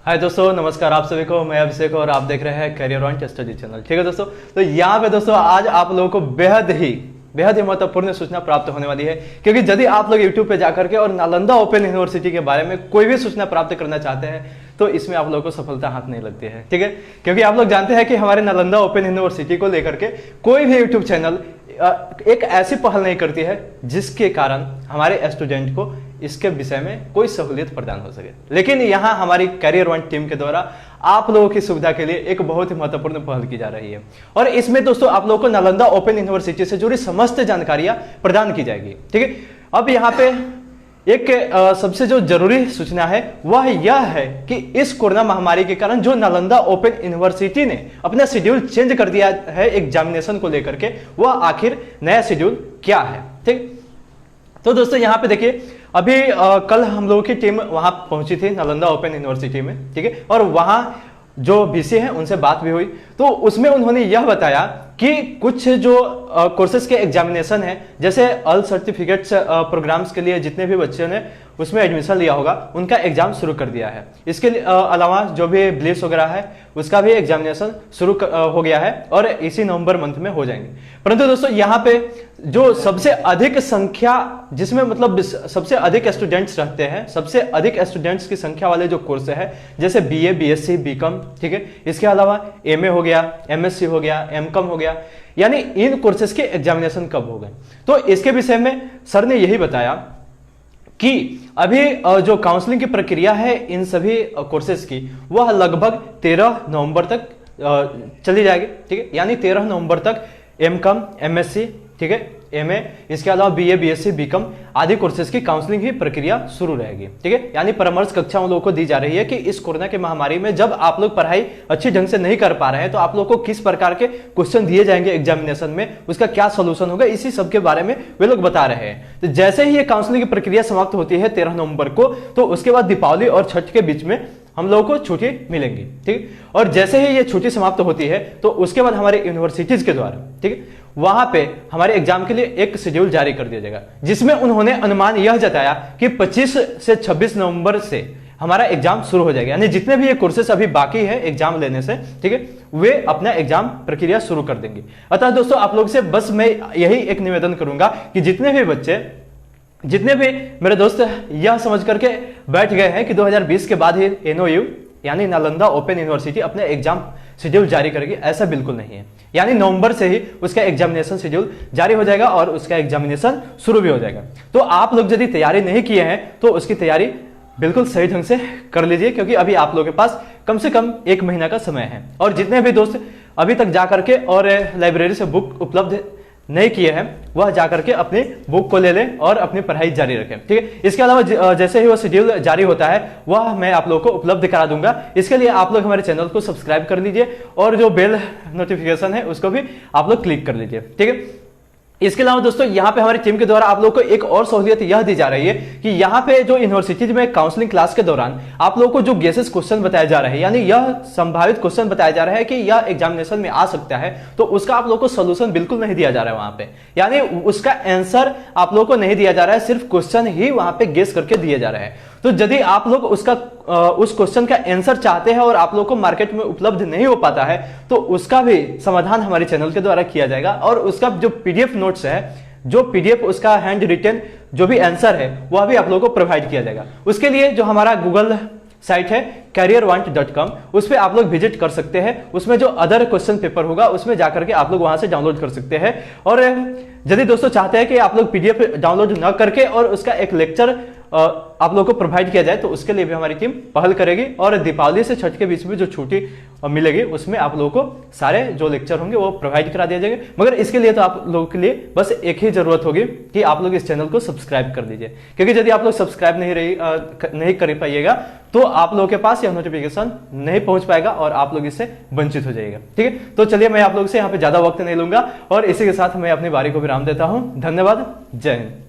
हाय दोस्तों, नमस्कार आप सभी को। मैं अभिषेक और आप देख रहे हैं करियर ऑन स्टडी चैनल। ठीक है दोस्तों, तो यहाँ पे दोस्तों आज आप लोगों को बेहद ही महत्वपूर्ण सूचना प्राप्त होने वाली है, क्योंकि यदि आप लोग यूट्यूब पे जाकर के और नालंदा ओपन यूनिवर्सिटी के बारे में कोई भी सूचना प्राप्त करना चाहते हैं तो इसमें आप लोगों को सफलता हाथ नहीं लगती है। ठीक है, क्योंकि आप लोग जानते हैं कि हमारे नालंदा ओपन यूनिवर्सिटी को लेकर के कोई भी यूट्यूब चैनल एक ऐसी पहल नहीं करती है जिसके कारण हमारे स्टूडेंट को इसके विषय में कोई सहूलियत प्रदान हो सके। लेकिन यहाँ हमारी करियर वन टीम के द्वारा आप लोगों की सुविधा के लिए एक बहुत ही महत्वपूर्ण पहल की जा रही है, और इसमें दोस्तों आप लोगों को नालंदा ओपन यूनिवर्सिटी से जुड़ी समस्त जानकारियां प्रदान की जाएगी। ठीक है, अब यहाँ पे एक सबसे जो जरूरी सूचना है वह यह है कि इस कोरोना महामारी के कारण जो नालंदा ओपन यूनिवर्सिटी ने अपना शेड्यूल चेंज कर दिया है एग्जामिनेशन को लेकर के, वह आखिर नया शेड्यूल क्या है। ठीक, तो दोस्तों यहाँ पे देखिए, अभी कल हम लोगों की टीम वहां पहुंची थी नालंदा ओपन यूनिवर्सिटी में। ठीक है, और वहां जो बीसी है उनसे बात भी हुई, तो उसमें उन्होंने यह बताया कि कुछ जो कोर्सेज के एग्जामिनेशन है, जैसे ऑल सर्टिफिकेट्स प्रोग्राम्स के लिए जितने भी बच्चों ने उसमें एडमिशन लिया होगा उनका एग्जाम शुरू कर दिया है। इसके अलावा जो भी ब्लिस वगैरह है उसका भी एग्जामिनेशन शुरू हो गया है और इसी नवंबर मंथ में हो जाएंगे। परंतु दोस्तों यहाँ पे जो सबसे अधिक संख्या, जिसमें मतलब सबसे अधिक स्टूडेंट्स रहते हैं, सबसे अधिक स्टूडेंट्स की संख्या वाले जो कोर्स है, जैसे बीए, बीएससी, बीकॉम, ठीक है, इसके अलावा एमए हो गया, एमएससी हो गया, एमकॉम हो गया, यानी इन कोर्सेज के एग्जामिनेशन कब हो गए। तो इसके विषय में सर ने यही बताया कि अभी जो काउंसलिंग की प्रक्रिया है इन सभी कोर्सेज की, वह लगभग 13 नवंबर तक चली जाएगी। ठीक है, यानी 13 नवंबर तक एमकॉम, एमएससी, ठीक है, एमए, इसके अलावा बीए, बीएससी, बीकॉम आदि कोर्सेज की काउंसलिंग की प्रक्रिया शुरू रहेगी। ठीक है, यानी परामर्श कक्षा उन लोगों को दी जा रही है कि इस कोरोना की महामारी में जब आप लोग पढ़ाई अच्छी ढंग से नहीं कर पा रहे हैं तो आप लोग को किस प्रकार के क्वेश्चन दिए जाएंगे एग्जामिनेशन में, उसका क्या सोल्यूशन होगा, इसी सब के बारे में वे लोग बता रहे हैं। तो जैसे ही ये काउंसलिंग की प्रक्रिया समाप्त होती है 13 नवंबर को, तो उसके बाद दीपावली और छठ के बीच में हम लोगों को छुट्टी मिलेंगी। ठीक, और जैसे ही ये छुट्टी समाप्त होती है तो उसके बाद हमारे यूनिवर्सिटीज के द्वारा, ठीक है, वहां पे हमारे एग्जाम के लिए एक शेड्यूल जारी कर दिया जाएगा, जिसमें उन्होंने अनुमान यह जताया कि 25 से 26 नवंबर से हमारा एग्जाम शुरू हो जाएगा। यानी जितने भी ये कोर्सेस अभी बाकी है एग्जाम लेने से, ठीक है, वे अपना एग्जाम प्रक्रिया शुरू कर देंगे। अतः दोस्तों आप लोग से बस मैं यही एक निवेदन करूंगा कि जितने भी मेरे दोस्त यह समझ करके बैठ गए हैं कि 2020 के बाद ही एनओयू यानी नालंदा ओपन यूनिवर्सिटी अपने एग्जाम शेड्यूल जारी करेगी, ऐसा बिल्कुल नहीं है। यानी नवंबर से ही उसका एग्जामिनेशन शेड्यूल जारी हो जाएगा और उसका एग्जामिनेशन शुरू भी हो जाएगा। तो आप लोग यदि तैयारी नहीं किए हैं तो उसकी तैयारी बिल्कुल सही ढंग से कर लीजिए, क्योंकि अभी आप लोगों के पास कम से कम 1 महीना का समय है। और जितने भी दोस्त अभी तक जा करके और लाइब्रेरी से बुक उपलब्ध नहीं किए हैं वह जाकर के अपनी बुक को ले लें और अपनी पढ़ाई जारी रखें। ठीक है, इसके अलावा जैसे ही वो शेड्यूल जारी होता है वह मैं आप लोगों को उपलब्ध करा दूंगा। इसके लिए आप लोग हमारे चैनल को सब्सक्राइब कर लीजिए और जो बेल नोटिफिकेशन है उसको भी आप लोग क्लिक कर लीजिए। ठीक है, इसके अलावा दोस्तों यहाँ पे हमारी टीम के द्वारा आप लोग को एक और सहूलियत यह दी जा रही है कि यहाँ पे जो यूनिवर्सिटी में काउंसलिंग क्लास के दौरान आप लोगों को जो गेसेस क्वेश्चन बताया जा रहा है, यानी यह संभावित क्वेश्चन बताया जा रहा है कि यह एग्जामिनेशन में आ सकता है, तो उसका आप लोग को सोल्यूशन बिल्कुल नहीं दिया जा रहा है वहां पे। यानी उसका आंसर आप लोग को नहीं दिया जा रहा है, सिर्फ क्वेश्चन ही वहां पे गेस करके दिए जा रहे हैं। तो यदि आप लोग उस क्वेश्चन का आंसर चाहते हैं और आप लोग को मार्केट में उपलब्ध नहीं हो पाता है तो उसका भी समाधान हमारे चैनल के द्वारा किया जाएगा, और उसका जो पीडीएफ नोट्स है, जो पीडीएफ उसका हैंड रिटन जो भी आंसर है वह भी आप लोगों को प्रोवाइड किया जाएगा। उसके लिए जो हमारा गूगल साइट है careervant.com, उस पर आप लोग विजिट कर सकते हैं। उसमें जो अदर क्वेश्चन पेपर होगा उसमें जाकर के आप लोग वहां से डाउनलोड कर सकते हैं। और यदि दोस्तों चाहते हैं कि आप लोग पीडीएफ डाउनलोड न करके और उसका एक लेक्चर आप लोगों को प्रोवाइड किया जाए तो उसके लिए भी हमारी टीम पहल करेगी, और दीपावली से छठ के बीच में जो छुट्टी मिलेगी उसमें आप लोगों को सारे जो लेक्चर होंगे वो प्रोवाइड करा दिए जाएंगे। मगर इसके लिए तो आप लोगों के लिए बस एक ही जरूरत होगी कि आप लोग इस चैनल को सब्सक्राइब कर लीजिए, क्योंकि यदि आप लोग सब्सक्राइब नहीं कर पाइएगा तो आप लोगों के पास यह नोटिफिकेशन नहीं पहुंच पाएगा और आप लोग इससे वंचित हो जाएगा। ठीक है, तो चलिए मैं आप लोगों से यहाँ पे ज्यादा वक्त नहीं लूंगा और इसी के साथ मैं अपनी बारी को विराम देता हूँ। धन्यवाद, जय हिंद।